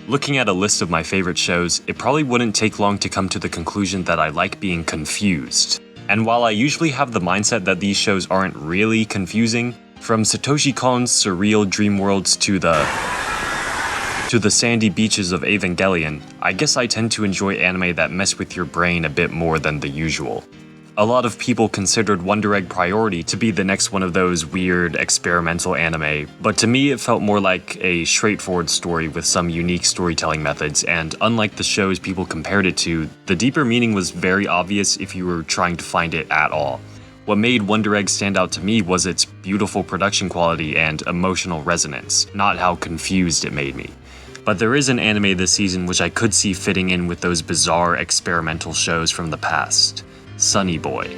Looking at a list of my favorite shows, it probably wouldn't take long to come to the conclusion that I like being confused. And while I usually have the mindset that these shows aren't really confusing, from Satoshi Kon's surreal dream worlds to the sandy beaches of Evangelion, I guess I tend to enjoy anime that mess with your brain a bit more than the usual. A lot of people considered Wonder Egg Priority to be the next one of those weird experimental anime, but to me it felt more like a straightforward story with some unique storytelling methods, and unlike the shows people compared it to, the deeper meaning was very obvious if you were trying to find it at all. What made Wonder Egg stand out to me was its beautiful production quality and emotional resonance, not how confused it made me. But there is an anime this season which I could see fitting in with those bizarre experimental shows from the past. Sonny Boy.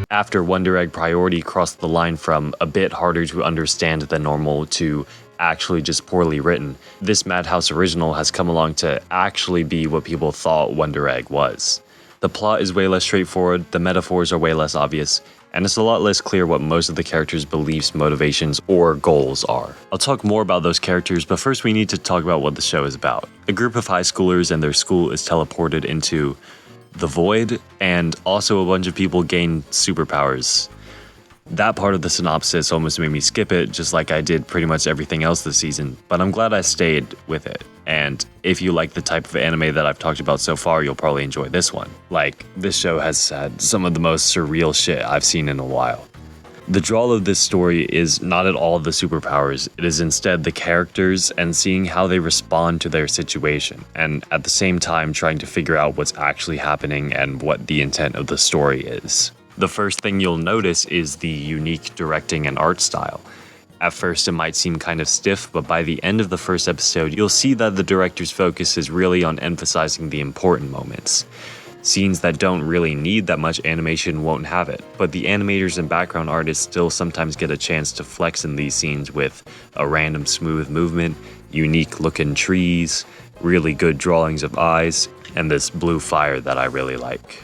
After Wonder Egg Priority crossed the line from a bit harder to understand than normal to actually just poorly written, this Madhouse original has come along to actually be what people thought Wonder Egg was. The plot is way less straightforward, the metaphors are way less obvious, and it's a lot less clear what most of the characters' beliefs, motivations, or goals are. I'll talk more about those characters, but first we need to talk about what the show is about. A group of high schoolers and their school is teleported into the void, and also a bunch of people gain superpowers. That part of the synopsis almost made me skip it, just like I did pretty much everything else this season, but I'm glad I stayed with it. And if you like the type of anime that I've talked about so far, you'll probably enjoy this one. Like, this show has had some of the most surreal shit I've seen in a while. The draw of this story is not at all the superpowers, it is instead the characters and seeing how they respond to their situation, and at the same time trying to figure out what's actually happening and what the intent of the story is. The first thing you'll notice is the unique directing and art style. At first it might seem kind of stiff, but by the end of the first episode, you'll see that the director's focus is really on emphasizing the important moments. Scenes that don't really need that much animation won't have it, but the animators and background artists still sometimes get a chance to flex in these scenes with a random smooth movement, unique looking trees, really good drawings of eyes, and this blue fire that I really like.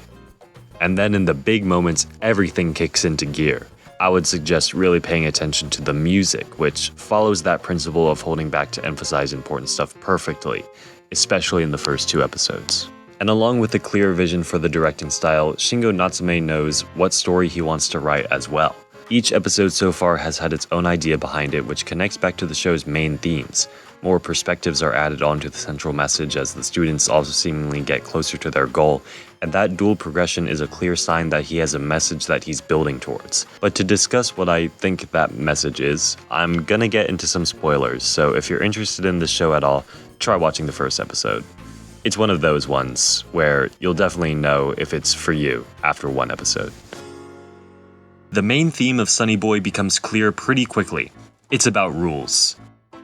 And then in the big moments, everything kicks into gear. I would suggest really paying attention to the music, which follows that principle of holding back to emphasize important stuff perfectly, especially in the first 2 episodes. And along with a clear vision for the directing style, Shingo Natsume knows what story he wants to write as well. Each episode so far has had its own idea behind it, which connects back to the show's main themes. More perspectives are added onto the central message as the students also seemingly get closer to their goal, and that dual progression is a clear sign that he has a message that he's building towards. But to discuss what I think that message is, I'm gonna get into some spoilers, so if you're interested in this show at all, try watching the first episode. It's one of those ones where you'll definitely know if it's for you after 1 episode. The main theme of Sonny Boy becomes clear pretty quickly. It's about rules.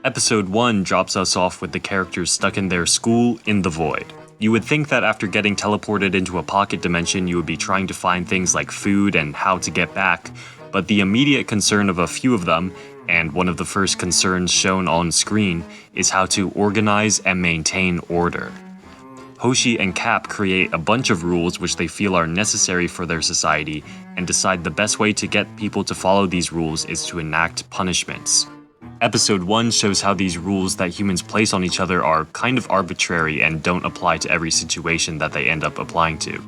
Episode 1 drops us off with the characters stuck in their school in the void. You would think that after getting teleported into a pocket dimension, you would be trying to find things like food and how to get back, but the immediate concern of a few of them, and one of the first concerns shown on screen, is how to organize and maintain order. Hoshi and Cap create a bunch of rules which they feel are necessary for their society and decide the best way to get people to follow these rules is to enact punishments. Episode 1 shows how these rules that humans place on each other are kind of arbitrary and don't apply to every situation that they end up applying to.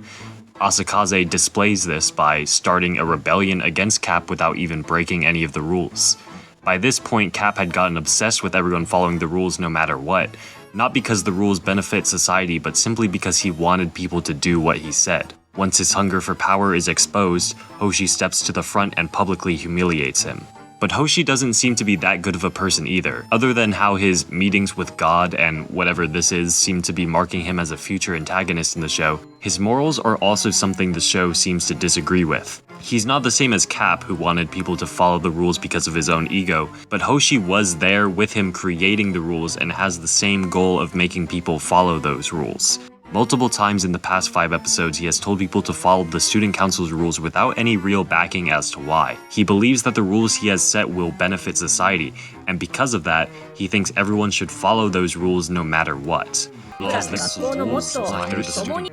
Asakaze displays this by starting a rebellion against Cap without even breaking any of the rules. By this point, Cap had gotten obsessed with everyone following the rules no matter what, not because the rules benefit society, but simply because he wanted people to do what he said. Once his hunger for power is exposed, Hoshi steps to the front and publicly humiliates him. But Hoshi doesn't seem to be that good of a person either. Other than how his meetings with God and whatever this is seem to be marking him as a future antagonist in the show, his morals are also something the show seems to disagree with. He's not the same as Cap, who wanted people to follow the rules because of his own ego, but Hoshi was there with him creating the rules and has the same goal of making people follow those rules. Multiple times in the past 5 episodes, he has told people to follow the student council's rules without any real backing as to why. He believes that the rules he has set will benefit society, and because of that, he thinks everyone should follow those rules no matter what.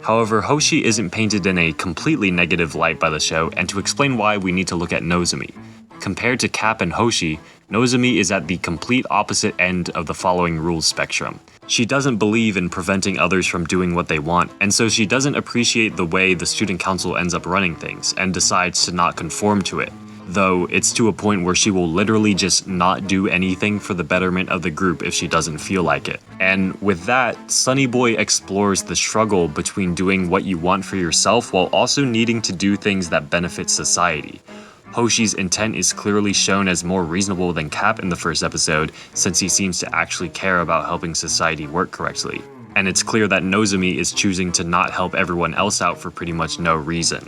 However, Hoshi isn't painted in a completely negative light by the show, and to explain why, we need to look at Nozomi. Compared to Cap and Hoshi, Nozomi is at the complete opposite end of the following rules spectrum. She doesn't believe in preventing others from doing what they want, and so she doesn't appreciate the way the student council ends up running things, and decides to not conform to it. Though it's to a point where she will literally just not do anything for the betterment of the group if she doesn't feel like it. And with that, Sonny Boy explores the struggle between doing what you want for yourself while also needing to do things that benefit society. Hoshi's intent is clearly shown as more reasonable than Cap in the first episode, since he seems to actually care about helping society work correctly. And it's clear that Nozomi is choosing to not help everyone else out for pretty much no reason.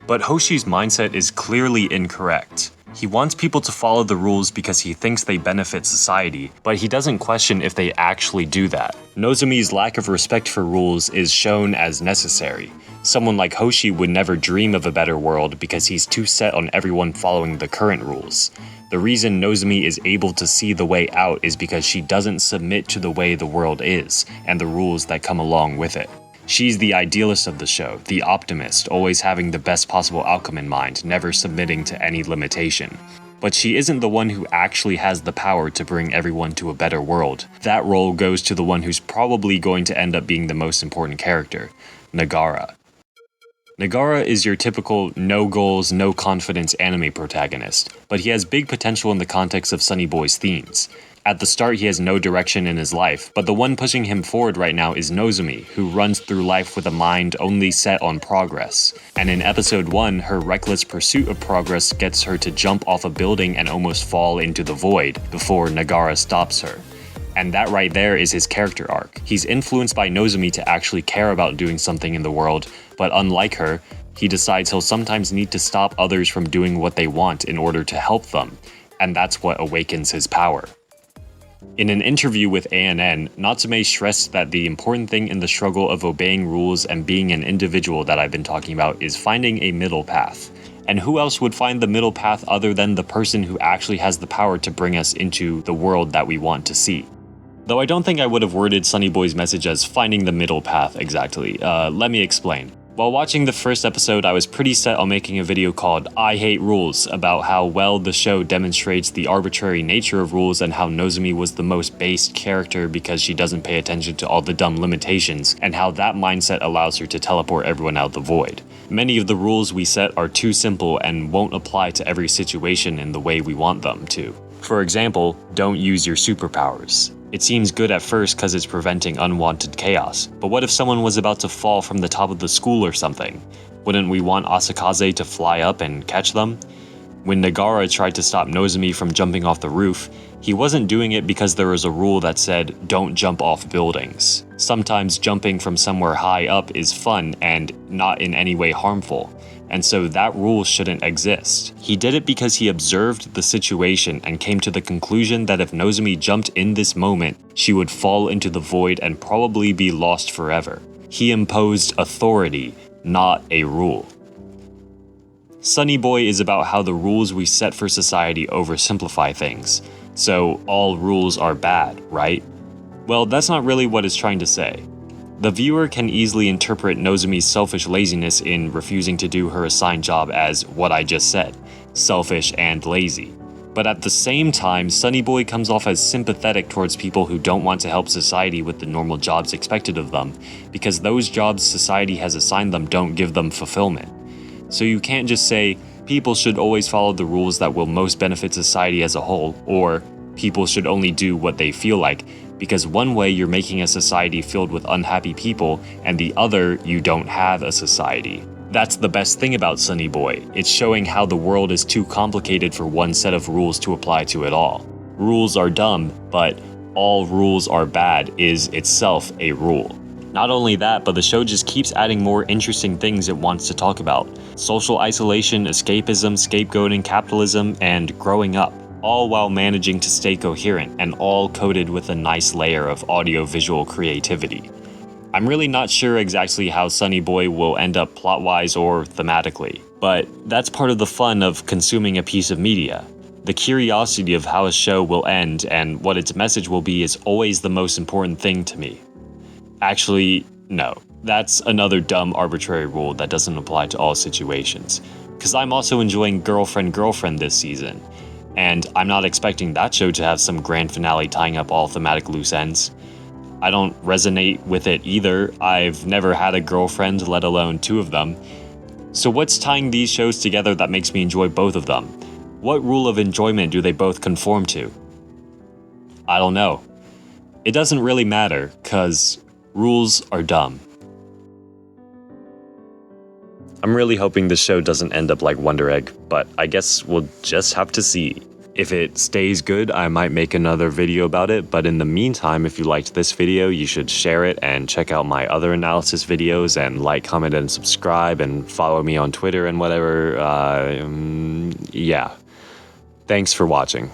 But Hoshi's mindset is clearly incorrect. He wants people to follow the rules because he thinks they benefit society, but he doesn't question if they actually do that. Nozomi's lack of respect for rules is shown as necessary. Someone like Hoshi would never dream of a better world because he's too set on everyone following the current rules. The reason Nozomi is able to see the way out is because she doesn't submit to the way the world is, and the rules that come along with it. She's the idealist of the show, the optimist, always having the best possible outcome in mind, never submitting to any limitation. But she isn't the one who actually has the power to bring everyone to a better world. That role goes to the one who's probably going to end up being the most important character, Negara. Negara is your typical no goals, no confidence anime protagonist, but he has big potential in the context of Sonny Boy's themes. At the start, he has no direction in his life, but the one pushing him forward right now is Nozomi, who runs through life with a mind only set on progress. And in episode 1, her reckless pursuit of progress gets her to jump off a building and almost fall into the void before Negara stops her. And that right there is his character arc. He's influenced by Nozomi to actually care about doing something in the world, but unlike her, he decides he'll sometimes need to stop others from doing what they want in order to help them, and that's what awakens his power. In an interview with ANN, Natsume stressed that the important thing in the struggle of obeying rules and being an individual that I've been talking about is finding a middle path. And who else would find the middle path other than the person who actually has the power to bring us into the world that we want to see? Though I don't think I would have worded Sonny Boy's message as finding the middle path exactly. Let me explain. While watching the first episode, I was pretty set on making a video called I Hate Rules about how well the show demonstrates the arbitrary nature of rules and how Nozomi was the most based character because she doesn't pay attention to all the dumb limitations, and how that mindset allows her to teleport everyone out the void. Many of the rules we set are too simple and won't apply to every situation in the way we want them to. For example, don't use your superpowers. It seems good at first because it's preventing unwanted chaos, but what if someone was about to fall from the top of the school or something? Wouldn't we want Asakaze to fly up and catch them? When Negara tried to stop Nozomi from jumping off the roof, he wasn't doing it because there was a rule that said don't jump off buildings. Sometimes jumping from somewhere high up is fun and not in any way harmful, and so that rule shouldn't exist. He did it because he observed the situation and came to the conclusion that if Nozomi jumped in this moment, she would fall into the void and probably be lost forever. He imposed authority, not a rule. Sonny Boy is about how the rules we set for society oversimplify things. So all rules are bad, right? Well, that's not really what it's trying to say. The viewer can easily interpret Nozomi's selfish laziness in refusing to do her assigned job as what I just said, selfish and lazy. But at the same time, Sonny Boy comes off as sympathetic towards people who don't want to help society with the normal jobs expected of them, because those jobs society has assigned them don't give them fulfillment. So you can't just say, people should always follow the rules that will most benefit society as a whole, or people should only do what they feel like, because one way you're making a society filled with unhappy people, and the other you don't have a society. That's the best thing about Sonny Boy. It's showing how the world is too complicated for one set of rules to apply to it all. Rules are dumb, but all rules are bad is itself a rule. Not only that, but the show just keeps adding more interesting things it wants to talk about. Social isolation, escapism, scapegoating, capitalism, and growing up. All while managing to stay coherent, and all coated with a nice layer of audio-visual creativity. I'm really not sure exactly how Sonny Boy will end up plot-wise or thematically, but that's part of the fun of consuming a piece of media. The curiosity of how a show will end and what its message will be is always the most important thing to me. Actually, no. That's another dumb arbitrary rule that doesn't apply to all situations. Because I'm also enjoying Girlfriend this season. And I'm not expecting that show to have some grand finale tying up all thematic loose ends. I don't resonate with it either. I've never had a girlfriend, let alone two of them. So what's tying these shows together that makes me enjoy both of them? What rule of enjoyment do they both conform to? I don't know. It doesn't really matter, 'cause rules are dumb. I'm really hoping this show doesn't end up like Wonder Egg, but I guess we'll just have to see. If it stays good, I might make another video about it, but in the meantime, if you liked this video, you should share it and check out my other analysis videos and like, comment, and subscribe, and follow me on Twitter and whatever. Yeah. Thanks for watching.